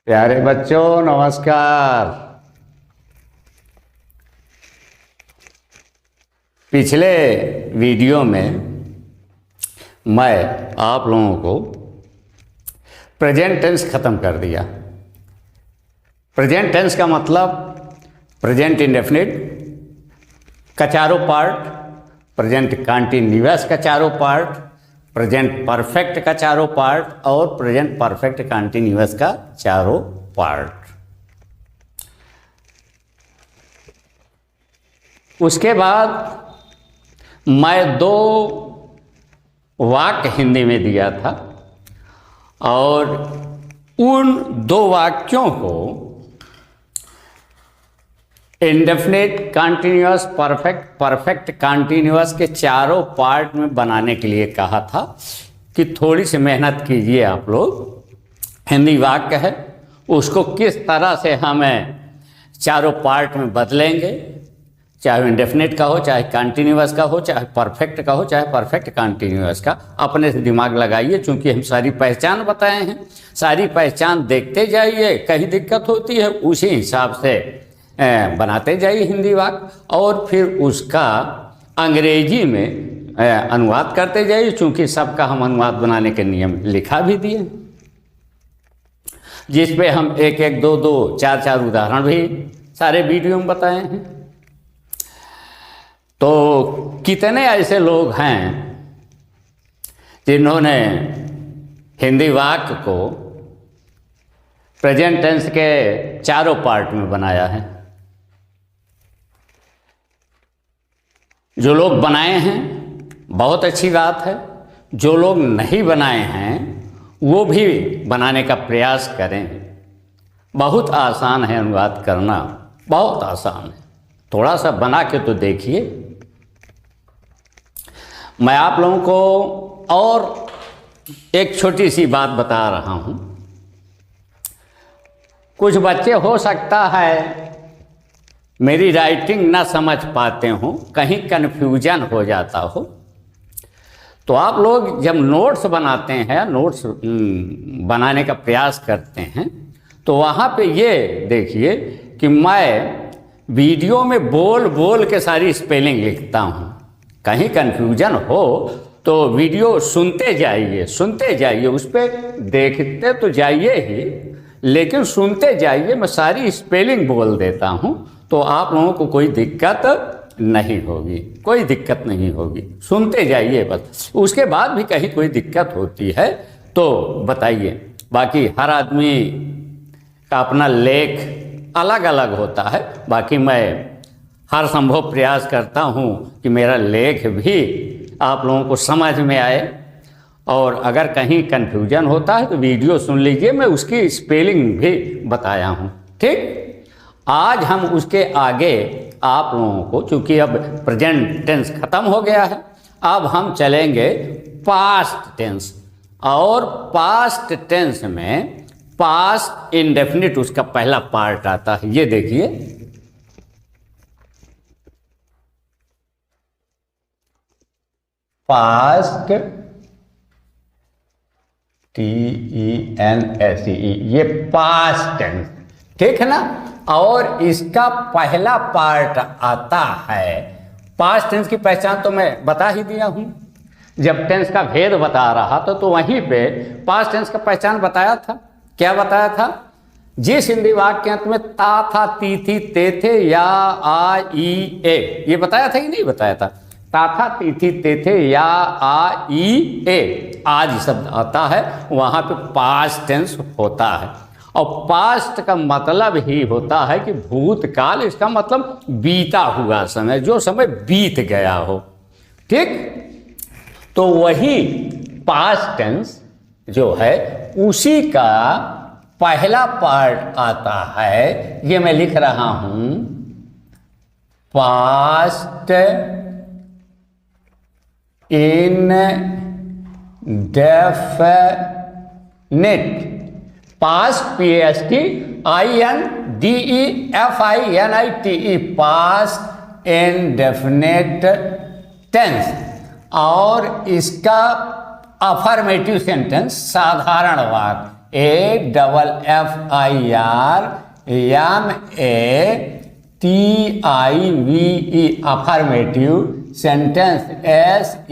प्यारे बच्चों नमस्कार। पिछले वीडियो में मैं आप लोगों को प्रेजेंट टेंस ख़त्म कर दिया। प्रेजेंट टेंस का मतलब प्रेजेंट इंडेफिनिट का चारों पार्ट, प्रेजेंट कंटीन्यूअस का चारों पार्ट, प्रेजेंट परफेक्ट का चारों पार्ट और प्रेजेंट परफेक्ट कंटीन्यूअस का चारों पार्ट। उसके बाद मैं दो वाक्य हिंदी में दिया था और उन दो वाक्यों को indefinite, continuous, perfect, perfect continuous के चारों पार्ट में बनाने के लिए कहा था कि थोड़ी सी मेहनत कीजिए आप लोग। हिंदी वाक्य है, उसको किस तरह से हमें चारों पार्ट में बदलेंगे, चाहे इंडेफिनिट का हो, चाहे कंटीन्यूअस का हो, चाहे परफेक्ट का हो, चाहे परफेक्ट कंटीन्यूअस का। अपने से दिमाग लगाइए, क्योंकि हम सारी पहचान बताए हैं। सारी पहचान देखते जाइए, कहीं दिक्कत होती है उसी हिसाब से बनाते जाइए हिंदी वाक्य, और फिर उसका अंग्रेजी में अनुवाद करते जाइए, क्योंकि सबका हम अनुवाद बनाने के नियम लिखा भी दिए, जिस पे हम एक एक, दो दो, चार चार उदाहरण भी सारे वीडियो में बताए हैं। तो कितने ऐसे लोग हैं जिन्होंने हिंदी वाक्य को प्रेजेंट टेंस के चारों पार्ट में बनाया है। जो लोग बनाए हैं बहुत अच्छी बात है, जो लोग नहीं बनाए हैं वो भी बनाने का प्रयास करें। बहुत आसान है अनुवाद करना, बहुत आसान है। थोड़ा सा बना के तो देखिए। मैं आप लोगों को और एक छोटी सी बात बता रहा हूँ। कुछ बच्चे हो सकता है मेरी राइटिंग ना समझ पाते हो, कहीं कन्फ्यूजन हो जाता हो, तो आप लोग जब नोट्स बनाते हैं, नोट्स बनाने का प्रयास करते हैं, तो वहाँ पे ये देखिए कि मैं वीडियो में बोल बोल के सारी स्पेलिंग लिखता हूँ। कहीं कन्फ्यूजन हो तो वीडियो सुनते जाइए, उस पर देखते तो जाइए ही, लेकिन सुनते जाइए। मैं सारी स्पेलिंग बोल देता हूँ, तो आप लोगों को कोई दिक्कत नहीं होगी, कोई दिक्कत नहीं होगी। सुनते जाइए बस। उसके बाद भी कहीं कोई दिक्कत होती है तो बताइए। बाकी हर आदमी का अपना लेख अलग अलग होता है। बाकी मैं हर संभव प्रयास करता हूँ कि मेरा लेख भी आप लोगों को समझ में आए, और अगर कहीं कन्फ्यूजन होता है तो वीडियो सुन लीजिए, मैं उसकी स्पेलिंग भी बताया हूँ। ठीक, आज हम उसके आगे आप लोगों को, चूँकि अब प्रेजेंट टेंस खत्म हो गया है, अब हम चलेंगे पास्ट टेंस। और पास्ट टेंस में पास्ट इंडेफिनिट उसका पहला पार्ट आता है। ये देखिए, पास्ट, TENSE, ये पास्ट टेंस, ठीक है ना। और इसका पहला पार्ट आता है। पास्ट टेंस की पहचान तो मैं बता ही दिया हूं, जब टेंस का भेद बता रहा था तो वहीं पे पास्ट टेंस का पहचान बताया था। क्या बताया था? जिस हिंदी वाक्य के अंत में ता, था, ती, थी, ते, थे, या, आ, ई, ए, ये बताया था कि नहीं बताया था? ता, था, ती, थी, ते, थे, या, आ, ई, ए, आज शब्द आता है, वहां पे पास्ट टेंस होता है। और पास्ट का मतलब ही होता है कि भूतकाल, इसका मतलब बीता हुआ समय, जो समय बीत गया हो। ठीक, तो वही पास्ट टेंस जो है उसी का पहला पार्ट आता है। ये मैं लिख रहा हूं, past indefinite. Past, PAST INDEFINITE, past indefinite tense. और इसका अफर्मेटिव सेंटेंस, साधारण वाक्य, AFFIRMATIVE affirmative sentence SENTENCE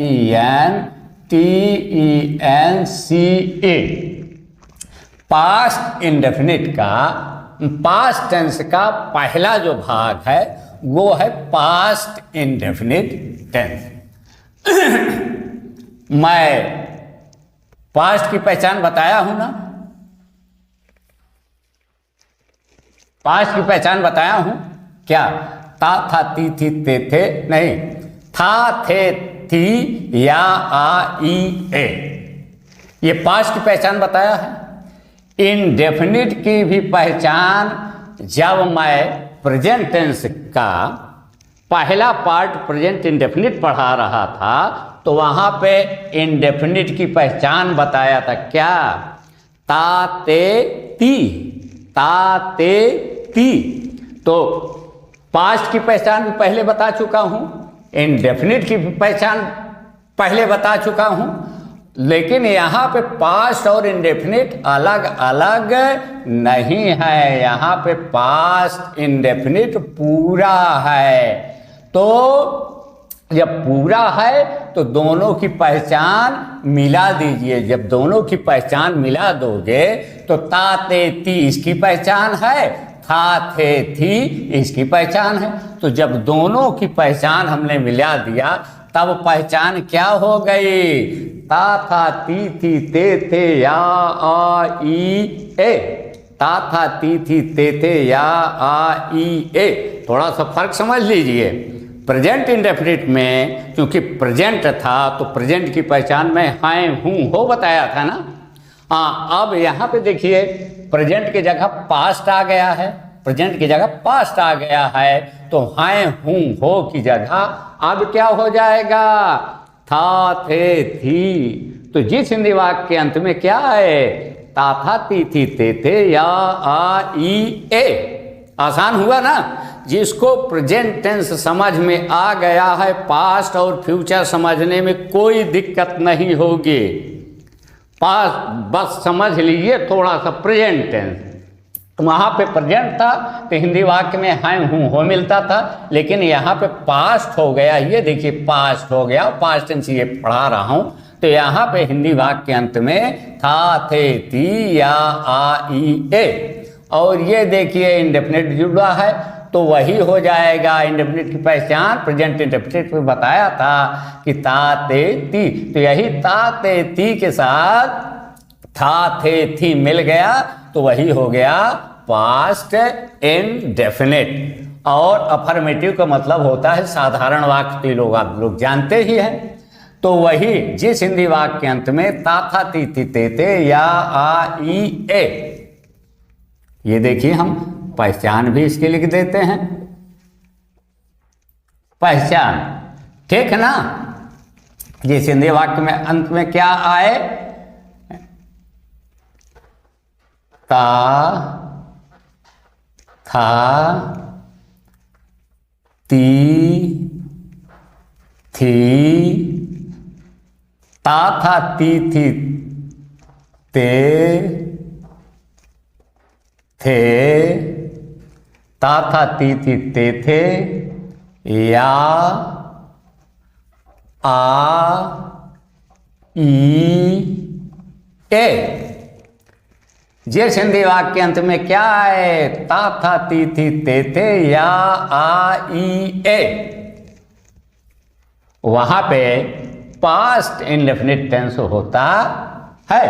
past indefinite का पास्ट टेंस का पहला जो भाग है वो है पास्ट इंडेफिनिट टेंस। मैं पास्ट की पहचान बताया हूं ना, पास्ट की पहचान बताया हूं क्या? ता था ती थी ते थे नहीं, था थे थी या आ ई ए, ये पास्ट की पहचान बताया है। इनडेफिनिट की भी पहचान जब मैं प्रेजेंट टेंस का पहला पार्ट प्रेजेंट इंडेफिनिट पढ़ा रहा था तो वहां पे इंडेफिनिट की पहचान बताया था क्या? ता ते ती, ता ते ती। तो पास्ट की पहचान भी पहले बता चुका हूं, इंडेफिनिट की भी पहचान पहले बता चुका हूं, लेकिन यहाँ पे पास्ट और इंडेफिनिट अलग अलग नहीं है। यहाँ पे पास्ट इंडेफिनिट पूरा है। तो जब पूरा है तो दोनों की पहचान मिला दीजिए। जब दोनों की पहचान मिला दोगे तो ता ते ती इसकी पहचान है, था थे थी इसकी पहचान है। तो जब दोनों की पहचान हमने मिला दिया तब पहचान क्या हो गई? ता था ती थी ते थे या आ ई ए, ता था ती थी ते थे या आ ई ए। थोड़ा सा फर्क समझ लीजिए। प्रेजेंट इंडेफिनिट में क्योंकि प्रेजेंट था तो प्रेजेंट की पहचान में हैं हूँ हो बताया था ना। हाँ, अब यहाँ पे देखिए प्रेजेंट की जगह पास्ट आ गया है, प्रेजेंट की जगह पास्ट आ गया है, तो हैं हूँ हो की जगह अब क्या हो जाएगा? था थे थी। तो जिस हिंदी वाक्य के अंत में क्या है? ता था ती थी ते थे या आ ई ए। आसान हुआ ना। जिसको प्रेजेंट टेंस समझ में आ गया है पास्ट और फ्यूचर समझने में कोई दिक्कत नहीं होगी। पास्ट बस समझ लीजिए थोड़ा सा प्रेजेंट टेंस। वहाँ पे प्रेजेंट था तो हिंदी वाक्य में हैं हूँ हो मिलता था, लेकिन यहाँ पे पास्ट हो गया। ये देखिए पास्ट हो गया, पास्ट टेंस ये पढ़ा रहा हूँ तो यहाँ पे हिंदी वाक्य के अंत में था थे थी या आ ई ए। और ये देखिए इंडेफिनिट जुड़ा है तो वही हो जाएगा। इंडेफिनिट की पहचान प्रेजेंट इंडेफिनिट में बताया था कि ता ते ती, तो यही ता ते ती के साथ था थे थी मिल गया तो वही हो गया पास्ट इंडेफिनिट। और अफर्मेटिव का मतलब होता है साधारण वाक्य, लोग आप लोग जानते ही हैं। तो वही जिस हिंदी वाक्य के अंत में ता था ती थी ते थे या आ ई ए, ये देखिए हम पहचान भी इसके लिख देते हैं। पहचान ठीक है ना। जिस हिंदी वाक्य में अंत में क्या आए? ता था ती थी, ता था ती थी ते थे, ता था ती थी ते थे या आ ई ए। जिस हिंदी वाक्य के अंत में क्या है? ता था ती थी ते थे या आ ई ए, वहां पे पास्ट इंडेफिनिट टेंस होता है।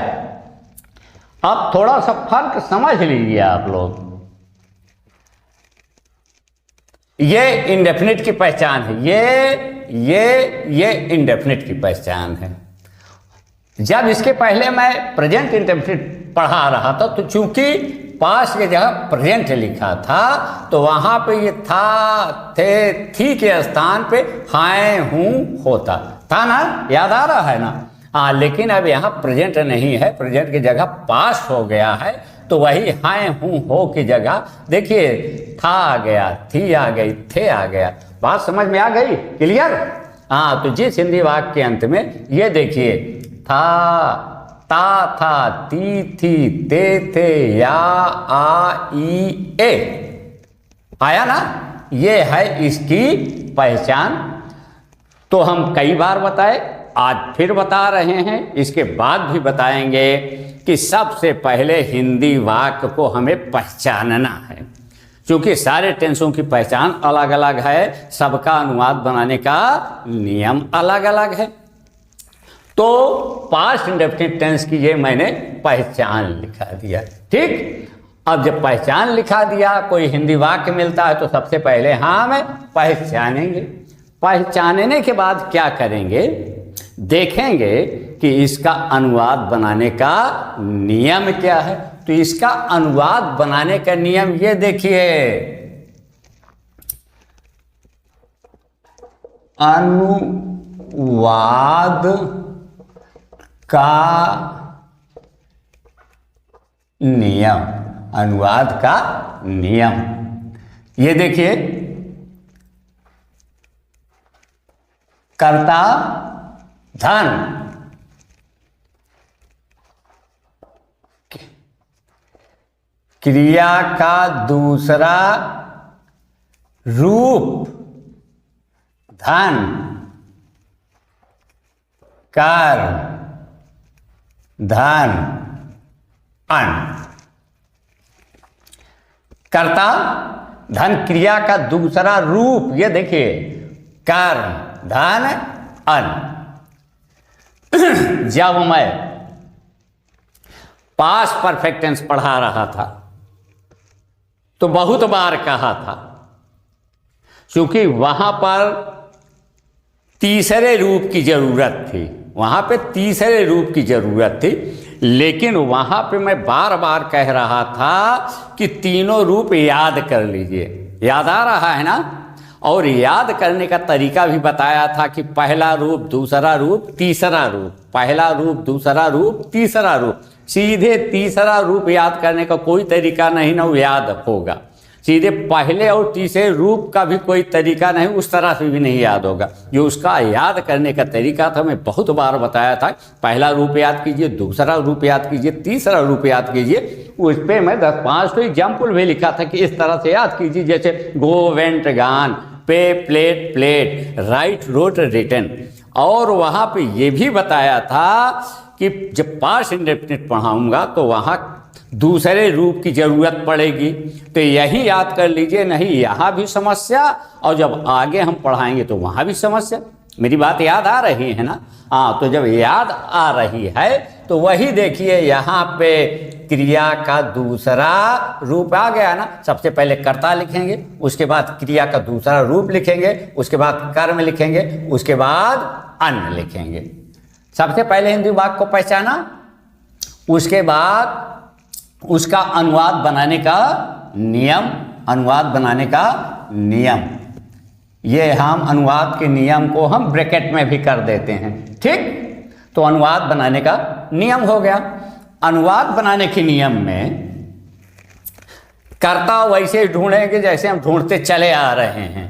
अब थोड़ा सा फर्क समझ लीजिए आप लोग। ये इंडेफिनिट की पहचान है, ये इंडेफिनिट की पहचान है। जब इसके पहले मैं प्रेजेंट इंडेफिनिट पढ़ा रहा था तो चूंकि पास्ट की जगह प्रेजेंट लिखा था तो वहां पे ये था थे थी के स्थान पे हैं हूँ होता था ना, याद आ रहा है ना। हाँ, लेकिन अब यहाँ प्रेजेंट नहीं है, प्रेजेंट की जगह पास्ट हो गया है तो वही हैं हूँ हो की जगह देखिए था आ गया, थी आ गई, थे आ गया। बात समझ में आ गई? क्लियर? हाँ, तो जिस हिंदी वाक्य के अंत में ये देखिए था ता था, ती थी, ते थे, या, आ, ई, ए। आया ना? ये है इसकी पहचान। तो हम कई बार बताए, आज फिर बता रहे हैं, इसके बाद भी बताएंगे कि सबसे पहले हिंदी वाक्य को हमें पहचानना है। क्योंकि सारे टेंसों की पहचान अलग अलग है, सबका अनुवाद बनाने का नियम अलग अलग है। तो पास्ट इंडेफिनिट टेंस की ये मैंने पहचान लिखा दिया, ठीक। अब जब पहचान लिखा दिया, कोई हिंदी वाक्य मिलता है तो सबसे पहले हम पहचानेंगे। पहचानने के बाद क्या करेंगे, देखेंगे कि इसका अनुवाद बनाने का नियम क्या है। तो इसका अनुवाद बनाने का नियम ये देखिए, अनुवाद का नियम, अनुवाद का नियम। ये देखिए, कर्ता धन, क्रिया का दूसरा रूप धन, कर्म, धन, अन। कर्ता धन क्रिया का दूसरा रूप, ये देखिए, कर्म, धन, अन। जब मैं पास्ट परफेक्ट टेंस पढ़ा रहा था तो बहुत बार कहा था, क्योंकि वहां पर तीसरे रूप की जरूरत थी, वहां पे तीसरे रूप की जरूरत थी। लेकिन वहां पे मैं बार बार कह रहा था कि तीनों रूप याद कर लीजिए। याद आ रहा है ना? और याद करने का तरीका भी बताया था कि पहला रूप, दूसरा रूप, तीसरा रूप, पहला रूप, दूसरा रूप, तीसरा रूप। सीधे तीसरा रूप याद करने का कोई तरीका नहीं ना याद होगा, सीधे पहले और तीसरे रूप का भी कोई तरीका नहीं, उस तरह से भी नहीं याद होगा। जो उसका याद करने का तरीका था, मैं बहुत बार बताया था। पहला रूप याद कीजिए, दूसरा रूप याद कीजिए, तीसरा रूप याद कीजिए। उस पर मैं 10-5 एग्जाम्पल भी लिखा था कि इस तरह से याद कीजिए, जैसे गो, went, gone, pay, plate, plate, write, wrote, written. और वहाँ पे ये भी बताया था कि जब पास्ट इंडेफिनिट पढ़ाऊँगा तो वहाँ दूसरे रूप की जरूरत पड़ेगी, तो यही याद कर लीजिए, नहीं यहाँ भी समस्या और जब आगे हम पढ़ाएंगे तो वहाँ भी समस्या। मेरी बात याद आ रही है ना? हाँ, तो जब याद आ रही है तो वही देखिए, यहाँ पे क्रिया का दूसरा रूप आ गया ना। सबसे पहले कर्ता लिखेंगे, उसके बाद क्रिया का दूसरा रूप लिखेंगे, उसके बाद कर्म लिखेंगे, उसके बाद अन्न लिखेंगे। सबसे पहले हिंदी वाक्य को पहचाना, उसके बाद उसका अनुवाद बनाने का नियम, अनुवाद बनाने का नियम। ये हम अनुवाद के नियम को हम ब्रैकेट में भी कर देते हैं, ठीक। तो अनुवाद बनाने का नियम हो गया। अनुवाद बनाने के नियम में कर्ता वैसे ढूंढेंगे जैसे हम ढूंढते चले आ रहे हैं,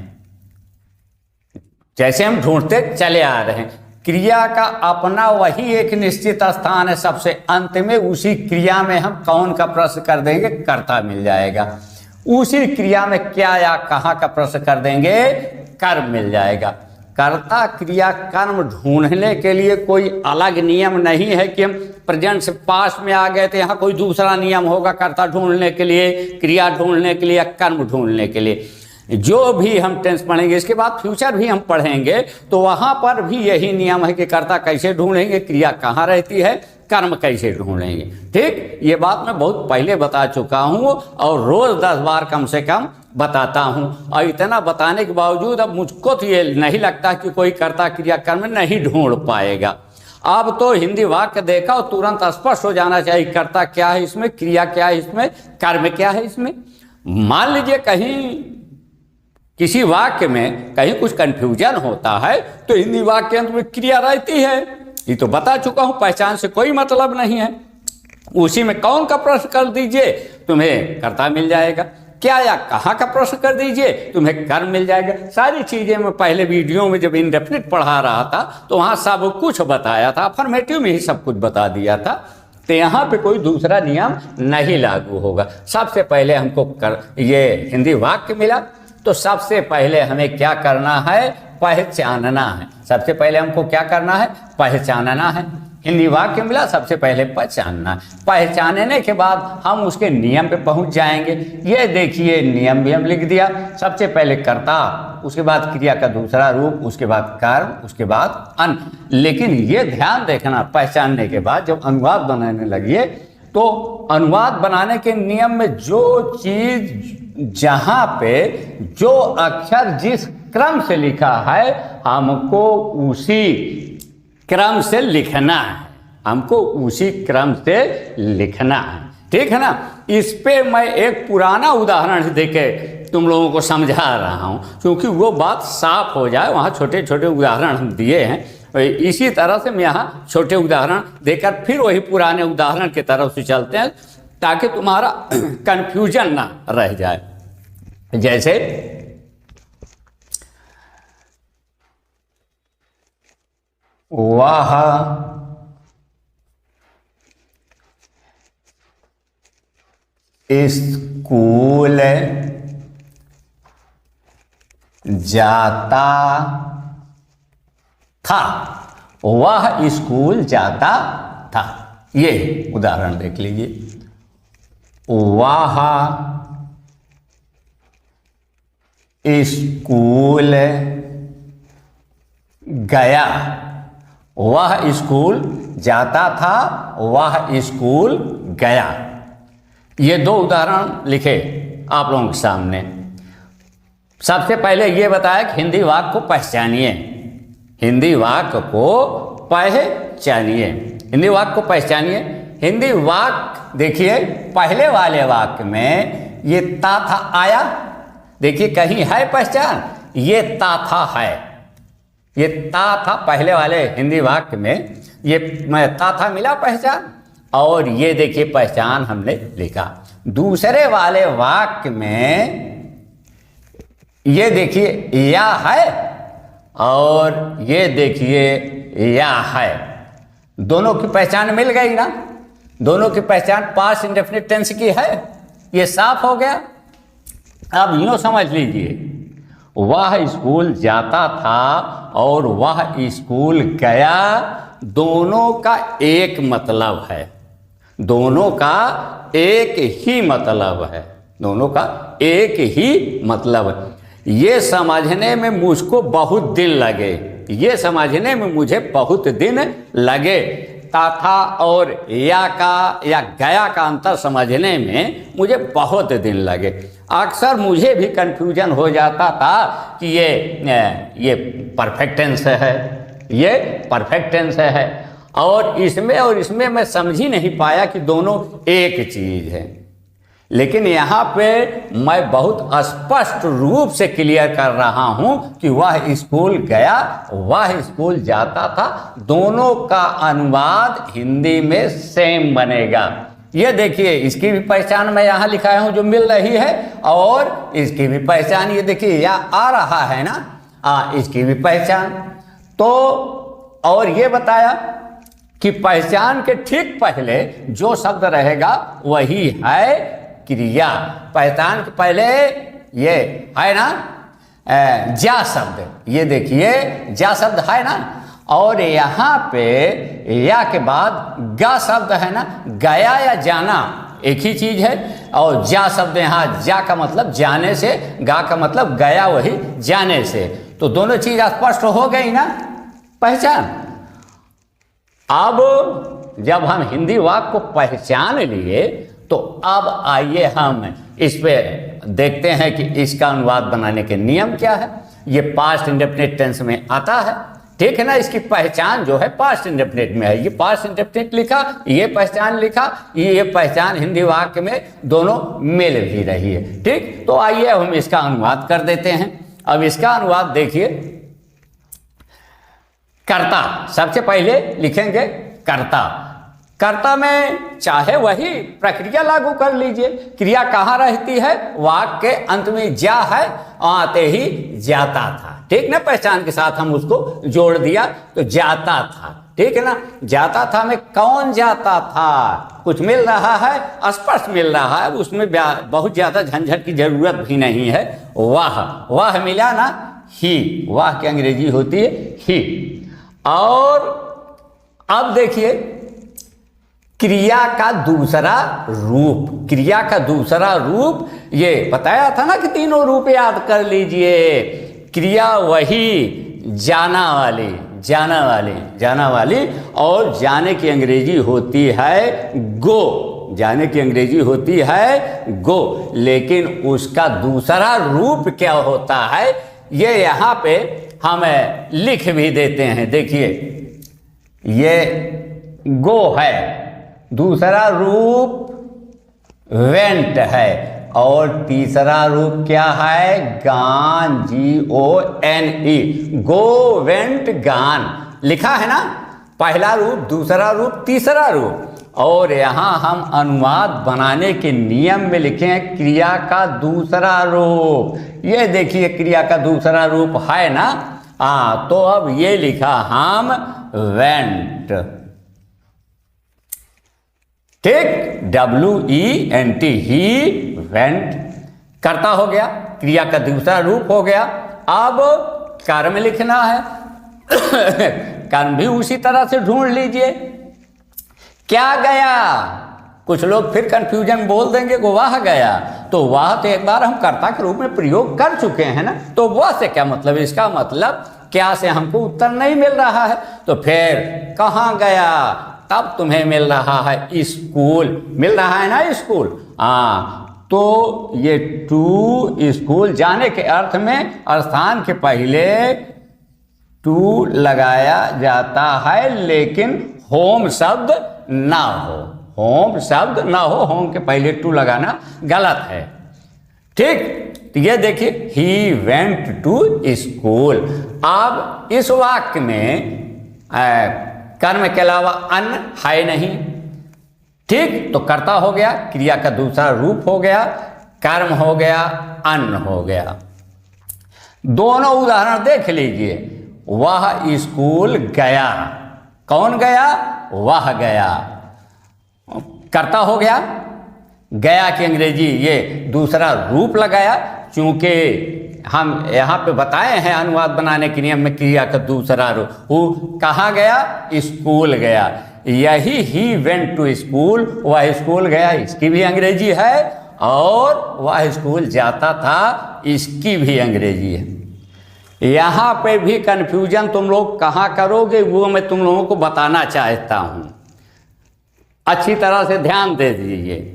जैसे हम ढूंढते चले आ रहे हैं। क्रिया का अपना वही एक निश्चित स्थान है, सबसे अंत में उसी क्रिया में हम कौन का प्रश्न कर देंगे, कर्ता मिल जाएगा। उसी क्रिया में क्या या कहाँ का प्रश्न कर देंगे, कर्म मिल जाएगा। कर्ता क्रिया कर्म ढूंढने के लिए कोई अलग नियम नहीं है कि हम प्रेजेंट से पास्ट में आ गए थे, यहाँ कोई दूसरा नियम होगा कर्ता ढूंढने के लिए, क्रिया ढूंढने के लिए, कर्म ढूंढने के लिए। जो भी हम टेंस पढ़ेंगे, इसके बाद फ्यूचर भी हम पढ़ेंगे, तो वहाँ पर भी यही नियम है कि कर्ता कैसे ढूंढेंगे, क्रिया कहाँ रहती है, कर्म कैसे ढूंढेंगे, ठीक। ये बात मैं बहुत पहले बता चुका हूँ और रोज 10 बार कम से कम बताता हूँ। और इतना बताने के बावजूद अब मुझको तो ये नहीं लगता कि कोई कर्ता क्रिया कर्म नहीं ढूंढ पाएगा। अब तो हिंदी वाक्य देखा और तुरंत स्पष्ट हो जाना चाहिए, कर्ता क्या है इसमें, क्रिया क्या है इसमें, कर्म क्या है इसमें। मान लीजिए कहीं किसी वाक्य में कहीं कुछ कंफ्यूजन होता है तो हिंदी वाक्य अंत में क्रिया रहती है, ये तो बता चुका हूं। पहचान से कोई मतलब नहीं है, उसी में कौन का प्रश्न कर दीजिए तुम्हें कर्ता मिल जाएगा। क्या या कहाँ का प्रश्न कर दीजिए, तुम्हें कर्म मिल जाएगा। सारी चीज़ें मैं पहले वीडियो में जब इंडेफिनिट पढ़ा रहा था तो वहाँ सब कुछ बताया था, अफर्मेटिव में ही सब कुछ बता दिया था। तो यहाँ पे कोई दूसरा नियम नहीं लागू होगा। सबसे पहले हमको ये हिंदी वाक्य मिला, तो सबसे पहले हमें क्या करना है, पहचानना है। सबसे पहले हमको क्या करना है, पहचानना है। हिंदी वाक्य मिला, सबसे पहले पहचानना है। पहचानने के बाद हम उसके नियम पे पहुंच जाएंगे। ये देखिए नियम भी हम लिख दिया। सबसे पहले कर्ता, उसके बाद क्रिया का दूसरा रूप, उसके बाद कर्म, उसके बाद अन्न। लेकिन ये ध्यान देखना, पहचानने के बाद जब अनुवाद बनाने लगिए तो अनुवाद बनाने के नियम में जो चीज जहाँ पे जो अक्षर जिस क्रम से लिखा है हमको उसी क्रम से लिखना है, हमको उसी क्रम से लिखना है। ठीक है ना। इस पे मैं एक पुराना उदाहरण देके तुम लोगों को समझा रहा हूँ, क्योंकि वो बात साफ हो जाए। वहाँ छोटे छोटे उदाहरण हम दिए हैं, इसी तरह से मैं यहाँ छोटे उदाहरण देकर फिर वही पुराने उदाहरण की तरफ से चलते हैं, ताकि तुम्हारा कन्फ्यूजन ना रह जाए। जैसे वह स्कूल जाता था, वह स्कूल जाता था। ये उदाहरण देख लीजिए। वह स्कूल गया, वह स्कूल जाता था, वह स्कूल गया। ये दो उदाहरण लिखे आप लोगों के सामने। सबसे पहले ये बताया कि हिंदी वाक्य को पहचानिए, हिंदी वाक्य को पहचानिए, हिंदी वाक्य को पहचानिए। हिंदी वाक्य देखिए, पहले वाले वाक्य में ये ता था आया, देखिए कहीं है पहचान, ये ता था है, ये ता था पहले वाले हिंदी वाक्य में, ये ता था मिला पहचान, और ये देखिए पहचान हमने लिखा। दूसरे वाले वाक्य में ये देखिए या है और ये देखिए या है, दोनों की पहचान मिल गई ना। दोनों की पहचान पास्ट इंडेफिनिट टेंस की है, ये साफ हो गया। अब यूँ समझ लीजिए, वह स्कूल जाता था और वह स्कूल गया, दोनों का एक मतलब है, दोनों का एक ही मतलब है, दोनों का एक ही मतलब है। ये समझने में मुझको बहुत दिन लगे, ये समझने में मुझे बहुत दिन लगे। था और या का या गया का अंतर समझने में मुझे बहुत दिन लगे। अक्सर मुझे भी कंफ्यूजन हो जाता था कि ये परफेक्ट टेंस है, ये परफेक्ट टेंस है, और इसमें मैं समझ ही नहीं पाया कि दोनों एक चीज़ है। लेकिन यहाँ पे मैं बहुत स्पष्ट रूप से क्लियर कर रहा हूँ कि वह स्कूल गया, वह स्कूल जाता था, दोनों का अनुवाद हिंदी में सेम बनेगा। ये देखिए, इसकी भी पहचान मैं यहाँ लिखाया हूँ जो मिल रही है, और इसकी भी पहचान ये देखिए या आ रहा है ना, इसकी भी पहचान। तो और ये बताया कि पहचान के ठीक पहले जो शब्द रहेगा वही है क्रिया। पहचान के पहले ये है ना जा शब्द, ये देखिए जा शब्द है ना, और यहाँ पे या के बाद गा शब्द है ना, गया या जाना एक ही चीज है, और जा शब्द यहाँ जा का मतलब जाने से, गा का मतलब गया वही जाने से, तो दोनों चीज स्पष्ट हो गई ना पहचान। अब जब हम हिंदी वाक्य को पहचान लिए तो अब आइए हम इस पे देखते हैं कि इसका अनुवाद बनाने के नियम क्या है। ये पास्ट इंडेफिनिट टेंस में आता है, ठीक है ना। इसकी पहचान जो है पास्ट इंडेफिनिट में है, ये पास्ट इंडेफिनिट लिखा, ये पहचान लिखा, ये पहचान हिंदी वाक्य में दोनों मिल भी रही है, ठीक। तो आइए हम इसका अनुवाद कर देते हैं। अब इसका अनुवाद देखिए, कर्ता, सबसे पहले लिखेंगे कर्ता। कर्ता में चाहे वही प्रक्रिया लागू कर लीजिए। क्रिया कहाँ रहती है? वाक्य के अंत में जा है, आते ही जाता था। ठीक ना, पहचान के साथ हम उसको जोड़ दिया तो जाता था। ठीक है ना, जाता था में कौन जाता था? कुछ मिल रहा है, स्पष्ट मिल रहा है, उसमें बहुत ज्यादा झंझट की जरूरत भी नहीं है। वह मिला ना, ही। वाह की अंग्रेजी होती है ही। और अब देखिए क्रिया का दूसरा रूप, क्रिया का दूसरा रूप ये बताया था ना कि तीनों रूप याद कर लीजिए। क्रिया वही जाना वाली, जाना वाली, जाना वाली, और जाने की अंग्रेजी होती है गो, जाने की अंग्रेजी होती है गो। लेकिन उसका दूसरा रूप क्या होता है ये यहाँ पे हम लिख भी देते हैं। देखिए ये गो है, दूसरा रूप वेंट है, और तीसरा रूप क्या है? गान, GONE, गो वेंट गान लिखा है ना। पहला रूप, दूसरा रूप, तीसरा रूप। और यहाँ हम अनुवाद बनाने के नियम में लिखे हैं क्रिया का दूसरा रूप। ये देखिए क्रिया का दूसरा रूप है ना। तो अब ये लिखा हम वेंट। ठीक, WENT, ही वेंट। कर्ता हो गया, क्रिया का दूसरा रूप हो गया। अब कर्म लिखना है। कर्म भी उसी तरह से ढूंढ लीजिए। क्या गया? कुछ लोग फिर कंफ्यूजन बोल देंगे कि वह गया, तो वह तो एक बार हम कर्ता के रूप में प्रयोग कर चुके हैं ना, तो वह से क्या मतलब? इसका मतलब क्या से हमको उत्तर नहीं मिल रहा है, तो फिर कहाँ गया? तब तुम्हें मिल रहा है स्कूल, मिल रहा है ना स्कूल। तो ये टू स्कूल, जाने के अर्थ में स्थान के पहले टू लगाया जाता है, लेकिन होम शब्द ना हो, होम शब्द ना हो, होम के पहले टू लगाना गलत है। ठीक, तो ये देखिए ही वेंट टू स्कूल। अब इस वाक्य में कर्म के अलावा अन्य है नहीं। ठीक, तो कर्ता हो गया, क्रिया का दूसरा रूप हो गया, कर्म हो गया, अन्न हो गया। दोनों उदाहरण देख लीजिए। वह स्कूल गया, कौन गया? वह गया, कर्ता हो गया। गया की अंग्रेजी ये दूसरा रूप लगाया, चूंकि हम यहाँ पे बताए हैं अनुवाद बनाने के नियम में क्रिया का दूसरा रूप। वो कहाँ गया? स्कूल गया। यही ही वेंट टू स्कूल, वह स्कूल गया, इसकी भी अंग्रेजी है, और वह स्कूल जाता था, इसकी भी अंग्रेजी है। यहाँ पे भी कन्फ्यूजन तुम लोग कहाँ करोगे वो मैं तुम लोगों को बताना चाहता हूँ। अच्छी तरह से ध्यान दे दीजिए।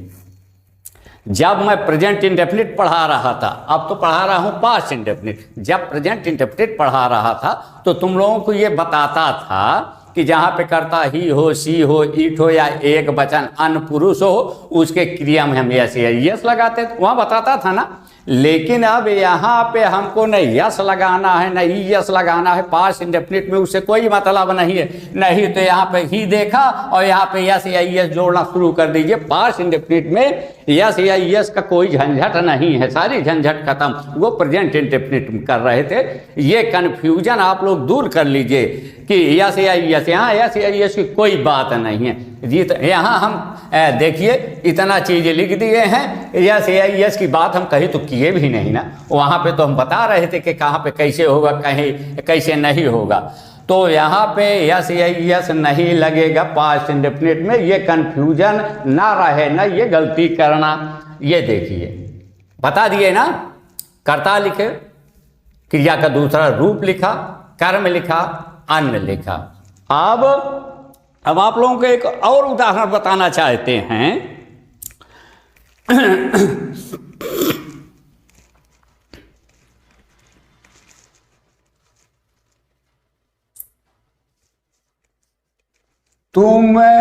जब मैं प्रेजेंट इंडेफिनिट पढ़ा रहा था, अब तो पढ़ा रहा हूँ पास्ट इंडेफिनिट, जब प्रेजेंट इंडेफिनिट पढ़ा रहा था तो तुम लोगों को ये बताता था कि जहाँ पे कर्ता ही हो, सी हो, इट हो, या एक वचन अन्य पुरुष हो, उसके क्रिया में हम यस लगाते थे, वहाँ बताता था ना। लेकिन अब यहाँ पे हमको न यस लगाना है, न यस लगाना है, पास्ट इंडेफिनिट में उससे कोई मतलब नहीं है। नहीं तो यहाँ पे ही देखा और यहाँ पे यस या यस जोड़ना शुरू कर दीजिए। पास्ट इंडेफिनिट में यस या यस का कोई झंझट नहीं है, सारी झंझट खत्म, वो प्रेजेंट इंडेफिनिट कर रहे थे। ये कन्फ्यूजन आप लोग दूर कर लीजिए कि यस या यस, यहाँ यस या यस की कोई बात नहीं है जी। यहाँ हम देखिए इतना चीज़ें लिख दिए हैं, यस या यस की बात हम कहीं तो किए भी नहीं ना। वहाँ पे तो हम बता रहे थे कि कहाँ पे कैसे होगा, कहीं कैसे नहीं होगा। तो यहाँ पे यस या यस नहीं लगेगा पास्ट इंडेफिनिट में, ये कन्फ्यूजन ना रहे ना, ये गलती करना। ये देखिए बता दिए ना, कर्ता लिखे, क्रिया का दूसरा रूप लिखा, कर्म लिखा, अन्न लिखा। अब आप लोगों को एक और उदाहरण बताना चाहते हैं। तुमने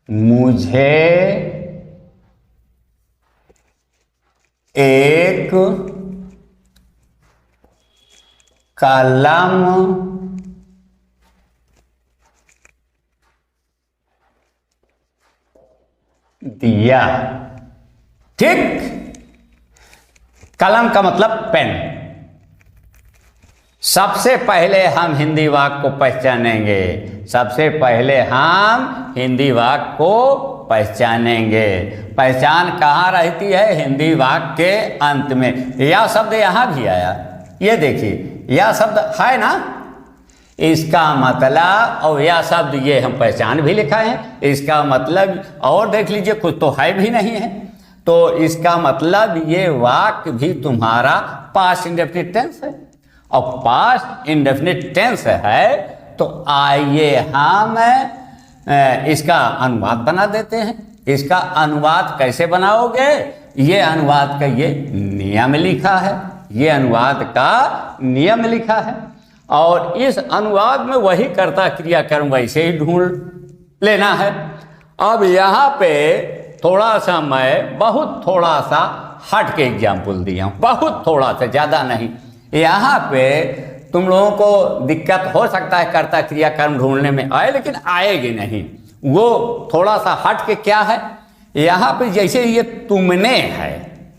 मुझे एक कलम दिया। ठीक, कलम का मतलब पेन। सबसे पहले हम हिंदी वाक्य को पहचानेंगे, सबसे पहले हम हिंदी वाक्य को पहचानेंगे। पहचान कहाँ रहती है? हिंदी वाक्य के अंत में। यह शब्द यहाँ भी आया, ये देखिए यह शब्द है ना, इसका मतलब, और यह शब्द ये हम पहचान भी लिखा है, इसका मतलब, और देख लीजिए कुछ तो है भी नहीं है, तो इसका मतलब ये वाक्य भी तुम्हारा पास्ट इंडेफिनिट टेंस है। और पास्ट इंडेफिनिट टेंस है तो आइए हम इसका अनुवाद बना देते हैं। इसका अनुवाद कैसे बनाओगे? ये अनुवाद का ये नियम लिखा है, ये अनुवाद का नियम लिखा है, और इस अनुवाद में वही कर्ता क्रिया कर्म वैसे ही ढूंढ लेना है। अब यहाँ पे थोड़ा सा मैं बहुत थोड़ा सा हट के एग्जाम्पल दिया हूँ, बहुत थोड़ा सा, ज़्यादा नहीं। यहाँ पे तुम लोगों को दिक्कत हो सकता है कर्ता क्रिया कर्म ढूंढने में आए, लेकिन आएगी नहीं। वो थोड़ा सा हट के क्या है, यहाँ पे जैसे ये तुमने है,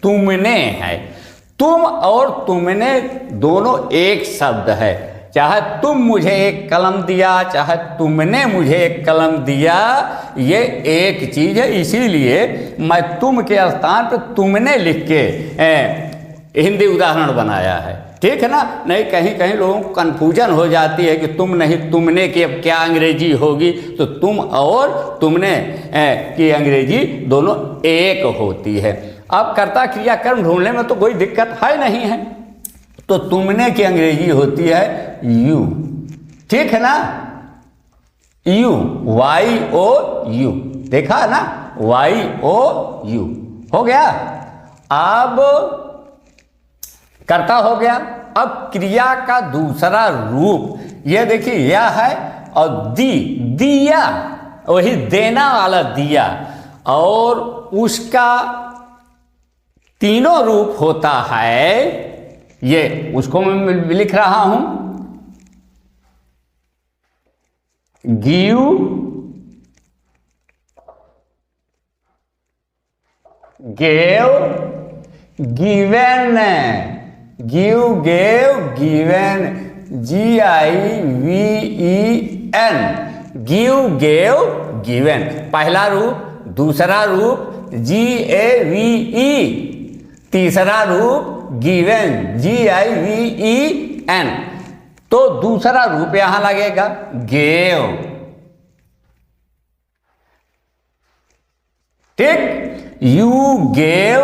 तुमने है, तुम और तुमने दोनों एक शब्द है। चाहे तुम मुझे एक कलम दिया, चाहे तुमने मुझे एक कलम दिया, ये एक चीज है। इसीलिए मैं तुम के स्थान पर तुमने लिख के हिंदी उदाहरण बनाया है। ठीक है ना? नहीं कहीं कहीं लोगों को कन्फ्यूजन हो जाती है कि तुम नहीं तुमने की अब क्या अंग्रेजी होगी, तो तुम और तुमने की अंग्रेजी दोनों एक होती है। अब कर्ता क्रिया कर्म ढूंढने में तो कोई दिक्कत है नहीं है, तो तुमने की अंग्रेजी होती है यू। ठीक है ना? यू, वाई ओ यू, देखा ना, वाई ओ यू हो गया। अब कर्ता हो गया। अब क्रिया का दूसरा रूप ये देखिए, यह है, और दी, दिया, वही देना वाला दिया, और उसका तीनों रूप होता है, ये उसको मैं लिख रहा हूं, give, gave, given, give, gave, given, GIVEN, give, gave, given, पहला रूप। दूसरा रूप GAVE, तीसरा रूप गिवेन, GIVEN। तो दूसरा रूप यहां लगेगा गेव। ठीक, यू गेव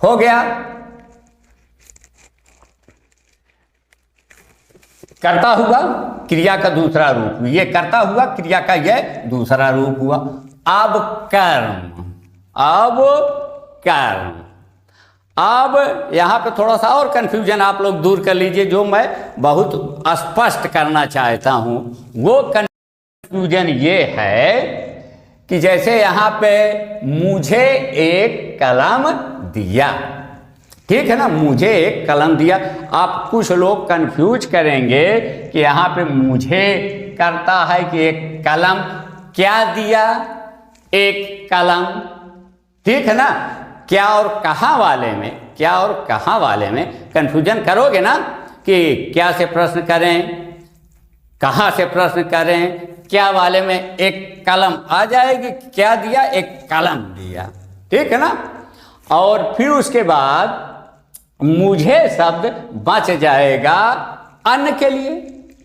हो गया। कर्ता हुआ क्रिया का दूसरा रूप, ये कर्ता हुआ क्रिया का यह दूसरा रूप हुआ। अब कर्म, अब कर्म। अब यहाँ पे थोड़ा सा और कंफ्यूजन आप लोग दूर कर लीजिए, जो मैं बहुत स्पष्ट करना चाहता हूँ। वो कंफ्यूजन ये है कि जैसे यहाँ पे मुझे एक कलम दिया, ठीक है ना, मुझे एक कलम दिया। आप कुछ लोग कंफ्यूज करेंगे कि यहाँ पे मुझे करता है कि एक कलम, क्या दिया? एक कलम। ठीक है ना? क्या और कहाँ वाले में, क्या और कहाँ वाले में कंफ्यूजन करोगे ना, कि क्या से प्रश्न करें, कहाँ से प्रश्न करें, क्या वाले में एक कलम आ जाएगी, क्या दिया? एक कलम दिया। ठीक है ना? और फिर उसके बाद मुझे शब्द बच जाएगा अन्न के लिए।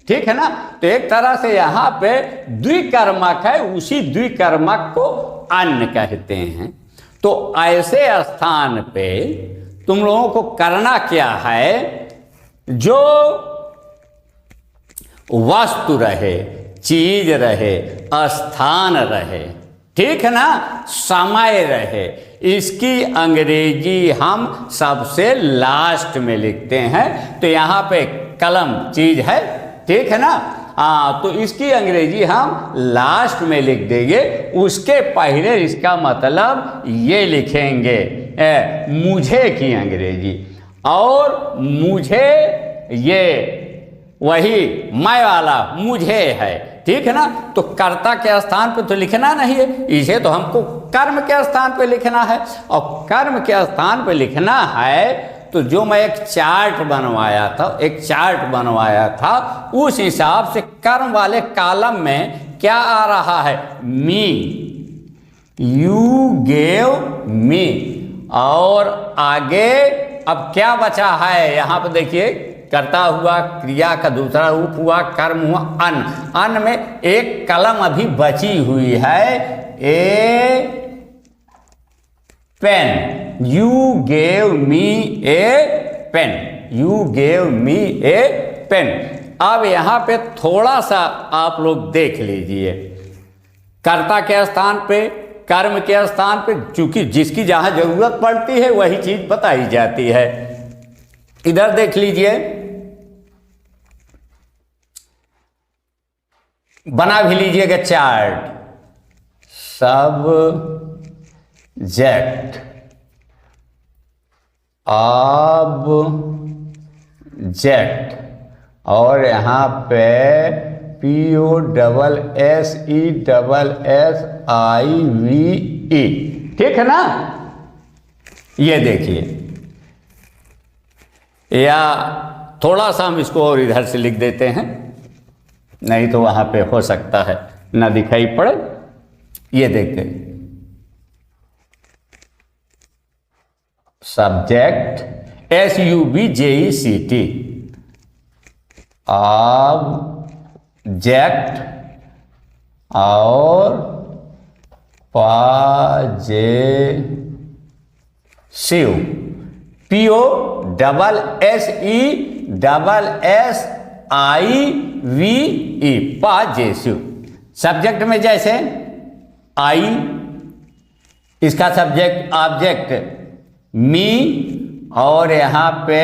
ठीक है ना? तो एक तरह से यहाँ पे द्विकर्मक है, उसी द्विकर्मक को अन्न कहते हैं। तो ऐसे स्थान पे तुम लोगों को करना क्या है, जो वस्तु रहे, चीज रहे, स्थान रहे, ठीक है ना, समय रहे, इसकी अंग्रेजी हम सबसे लास्ट में लिखते हैं। तो यहाँ पे कलम चीज है, ठीक है ना, तो इसकी अंग्रेजी हम लास्ट में लिख देंगे। उसके पहले इसका मतलब ये लिखेंगे मुझे की अंग्रेजी, और मुझे ये वही मैं वाला मुझे है। ठीक है ना? तो कर्ता के स्थान पे तो लिखना नहीं है, इसे तो हमको कर्म के स्थान पे लिखना है, और कर्म के स्थान पे लिखना है तो जो मैं एक चार्ट बनवाया था उस हिसाब से कर्म वाले कॉलम में क्या आ रहा है, मी, यू गेव मी, और आगे अब क्या बचा है यहाँ पे देखिए, कर्ता हुआ, क्रिया का दूसरा रूप हुआ, कर्म हुआ, अन में एक कलम अभी बची हुई है, a pen, you gave me a pen, you gave me a pen. अब यहां पे थोड़ा सा आप लोग देख लीजिए, कर्ता के स्थान पे, कर्म के स्थान पे, चूंकि जिसकी जहां जरूरत पड़ती है वही चीज बताई जाती है। इधर देख लीजिए, बना भी लीजिएगा चार्ट, सब्जेक्ट, ऑब्जेक्ट, और यहाँ पे POSSESSIVE, ठीक है ना। ये देखिए, या थोड़ा सा हम इसको और इधर से लिख देते हैं, नहीं तो वहां पे हो सकता है ना दिखाई पड़े। ये देखते हैं, सब्जेक्ट SUBJECT, ऑब्जेक्ट और पॉजेसिव, POSSESSIVE, पॉजेसिव। सब्जेक्ट में जैसे आई, इसका सब्जेक्ट ऑब्जेक्ट मी, और यहाँ पे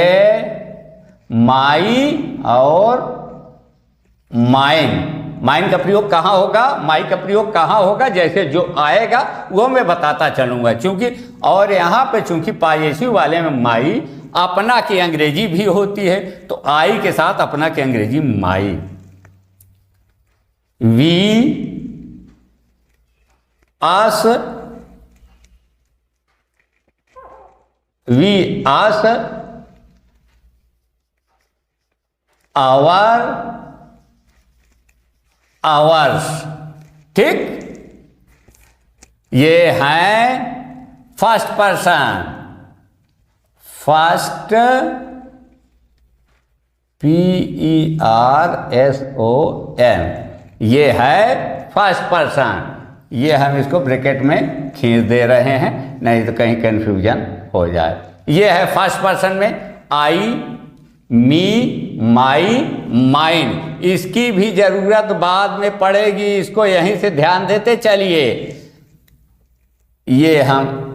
माई और माइन। माइन का प्रयोग कहाँ होगा, माई का प्रयोग कहाँ होगा, जैसे जो आएगा वो मैं बताता चलूंगा। चूंकि और यहाँ पे चूंकि पॉजेसिव वाले में माई अपना की अंग्रेजी भी होती है, तो आई के साथ अपना की अंग्रेजी my. We us, we us, our, ours, ठीक। ये है फर्स्ट पर्सन, फर्स्ट PERSON, ये है फर्स्ट पर्सन। ये हम इसको ब्रैकेट में खींच दे रहे हैं, नहीं तो कहीं कंफ्यूजन हो जाए। ये है फर्स्ट पर्सन में आई, मी, माई, माइन। इसकी भी जरूरत बाद में पड़ेगी, इसको यहीं से ध्यान देते चलिए। ये हम,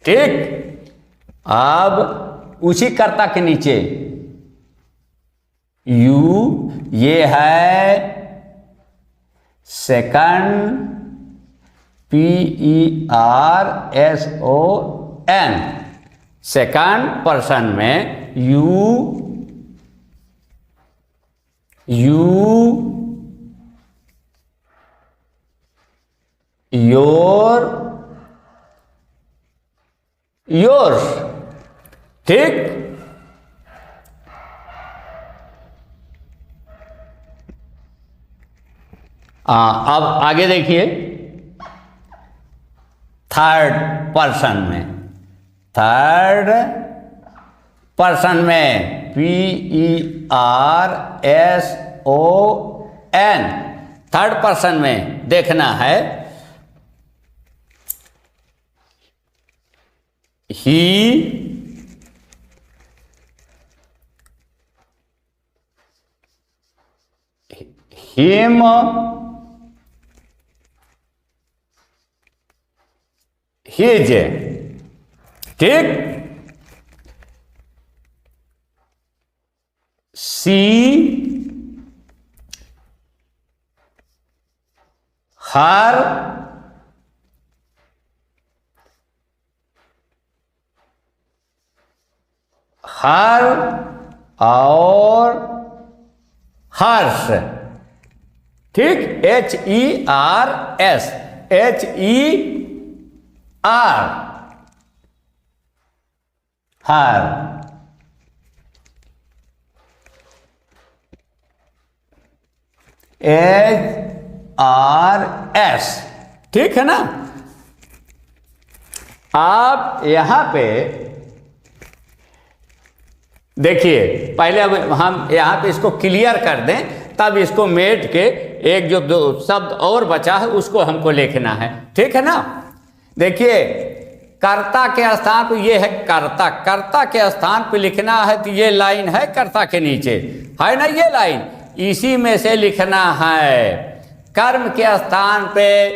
ठीक। अब उसी कर्ता के नीचे यू, ये है सेकंड PERSON, सेकंड पर्सन में यू, योर, योर्स, ठीक। अब आगे देखिए, थर्ड पर्सन में, थर्ड पर्सन में PERSON, थर्ड पर्सन में देखना है ही, हिम, हिज, ठीक। सी, हर, हर और हर्ष, ठीक, HERS, HER, हर, HRS, ठीक है ना। आप यहां पे देखिए, पहले अब हम यहां पे इसको क्लियर कर दें, तब इसको मेट के एक जो दो शब्द और बचा है उसको हमको लिखना है, ठीक है ना। देखिए, कर्ता के स्थान पर ये है कर्ता, कर्ता के स्थान पे लिखना है तो ये लाइन है कर्ता के नीचे, है ना ये लाइन, इसी में से लिखना है। कर्म के स्थान पे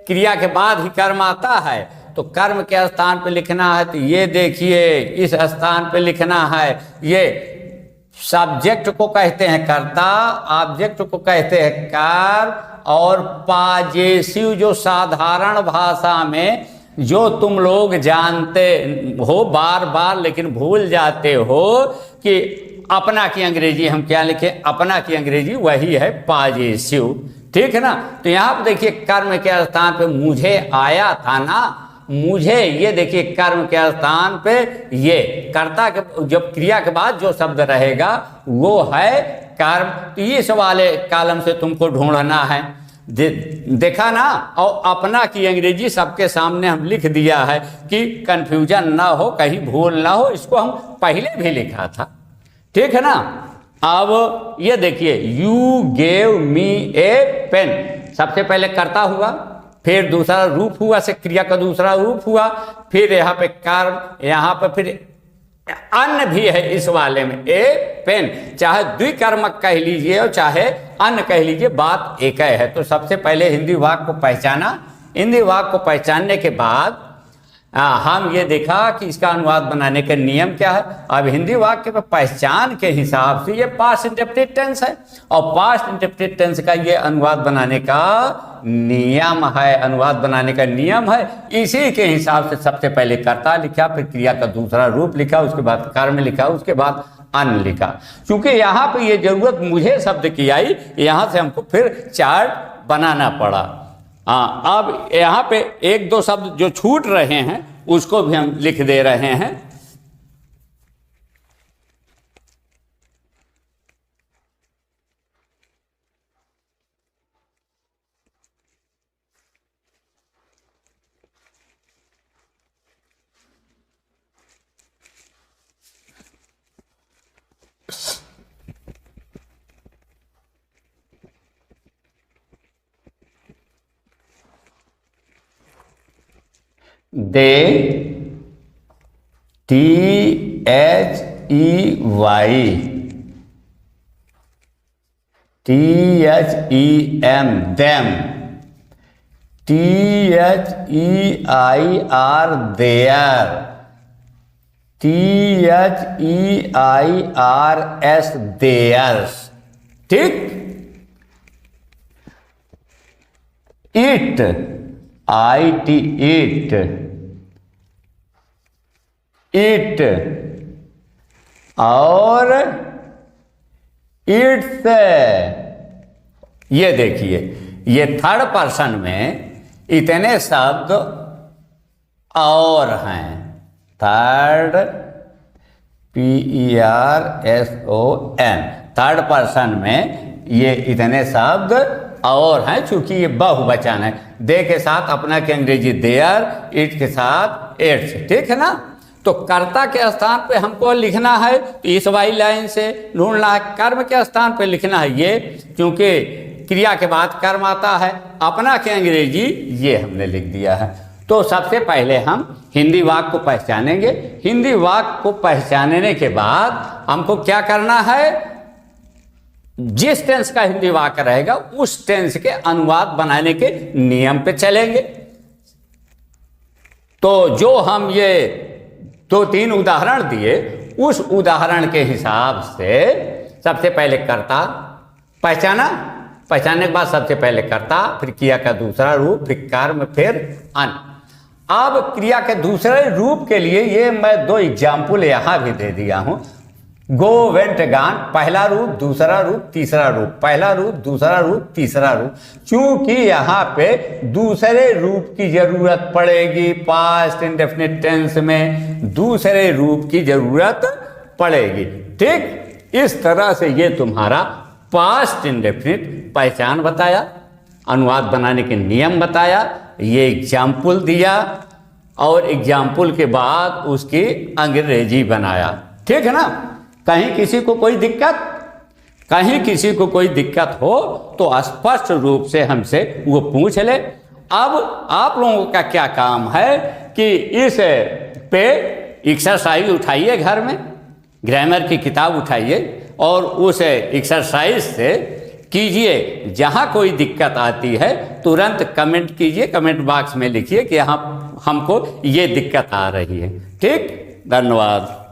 क्रिया के बाद ही कर्म आता है, तो कर्म के स्थान पे लिखना है तो ये देखिए इस स्थान पे लिखना है। ये सब्जेक्ट को कहते हैं कर्ता, ऑब्जेक्ट को कहते हैं कर्म, और पॉजेसिव जो साधारण भाषा में जो तुम लोग जानते हो बार बार लेकिन भूल जाते हो कि अपना की अंग्रेजी हम क्या लिखें, अपना की अंग्रेजी वही है पॉजेसिव, ठीक है ना। तो यहाँ पर देखिए कर्म के स्थान पे मुझे आया था ना, मुझे, ये देखिए कर्म के स्थान पे ये कर्ता के जब क्रिया के बाद जो शब्द रहेगा वो है कर्म। तो इस वाले कॉलम से तुमको ढूंढना है, देखा ना। और अपना की अंग्रेजी सबके सामने हम लिख दिया है कि कंफ्यूजन ना हो, कहीं भूल ना हो, इसको हम पहले भी लिखा था, ठीक है ना। अब ये देखिए, you gave me a pen, सबसे पहले कर्ता हुआ, फिर दूसरा रूप हुआ से क्रिया का दूसरा रूप हुआ, फिर यहाँ पे कर्म, यहाँ पे फिर अन्न भी है इस वाले में, ए पेन, चाहे द्विकर्मक कह लीजिए और चाहे अन्न कह लीजिए, बात एक है। तो सबसे पहले हिंदी वाक्य को पहचाना, हिंदी वाक्य को पहचानने के बाद हम ये देखा कि इसका अनुवाद बनाने का नियम क्या है। अब हिंदी वाक्य पे पहचान के हिसाब से ये पास्ट इंटरप्रेटेड टेंस है, और पास्ट इंटरप्रेटेड टेंस का ये अनुवाद बनाने का नियम है, अनुवाद बनाने का नियम है। इसी के हिसाब से सबसे पहले कर्ता लिखा, फिर क्रिया का दूसरा रूप लिखा, उसके बाद कर्म लिखा, उसके बाद अन्न लिखा। क्योंकि यहाँ पे ये जरूरत मुझे शब्द की आई, यहाँ से हमको फिर चार्ट बनाना पड़ा। हाँ, अब यहाँ पे एक दो शब्द जो छूट रहे हैं उसको भी हम लिख दे रहे हैं। दे, THEY, THEM, them, THEIR, there, THEIRS, theirs, ठीक। it, IT, it, it, और इट्स, ये देखिए ये थर्ड पर्सन में इतने शब्द और हैं, थर्ड PERSON, थर्ड पर्सन में ये इतने शब्द और हैं, चूंकि ये बहुवचन है। दे के साथ अपना की अंग्रेजी देयर, इट के साथ इट्स, ठीक है ना। तो कर्ता के स्थान पे हमको लिखना है तो इस वाली लाइन से ढूंढना है। कर्म के स्थान पे लिखना है ये, क्योंकि क्रिया के बाद कर्म आता है। अपना के अंग्रेजी ये हमने लिख दिया है। तो सबसे पहले हम हिंदी वाक्य को पहचानेंगे। हिंदी वाक्य को पहचानने के बाद हमको क्या करना है, जिस टेंस का हिंदी वाक्य रहेगा उस टेंस के अनुवाद बनाने के नियम पे चलेंगे। तो जो हम ये 2-3 उदाहरण दिए, उस उदाहरण के हिसाब से सबसे पहले कर्ता पहचाना, पहचानने के बाद सबसे पहले कर्ता, फिर क्रिया का दूसरा रूप, फिर कर्म, फिर अन्न। अब क्रिया के दूसरे रूप के लिए ये मैं 2 एग्जाम्पल यहाँ भी दे दिया हूँ। गो वेंट गान, पहला रूप, दूसरा रूप, तीसरा रूप, पहला रूप, दूसरा रूप, तीसरा रूप। चूंकि यहाँ पे दूसरे रूप की जरूरत पड़ेगी, पास्ट इंडेफिनिट टेंस में दूसरे रूप की जरूरत पड़ेगी। ठीक, इस तरह से ये तुम्हारा पास्ट इंडेफिनिट पहचान बताया, अनुवाद बनाने के नियम बताया, ये एग्जाम्पल दिया और एग्जाम्पल के बाद उसकी अंग्रेजी बनाया। ठीक है ना। कहीं किसी को कोई दिक्कत हो तो स्पष्ट रूप से हमसे वो पूछ ले। अब आप लोगों का क्या काम है कि इस पे एक्सरसाइज उठाइए, घर में ग्रामर की किताब उठाइए और उस एक्सरसाइज से कीजिए। जहाँ कोई दिक्कत आती है तुरंत कमेंट कीजिए, कमेंट बॉक्स में लिखिए कि हाँ हमको ये दिक्कत आ रही है। ठीक, धन्यवाद।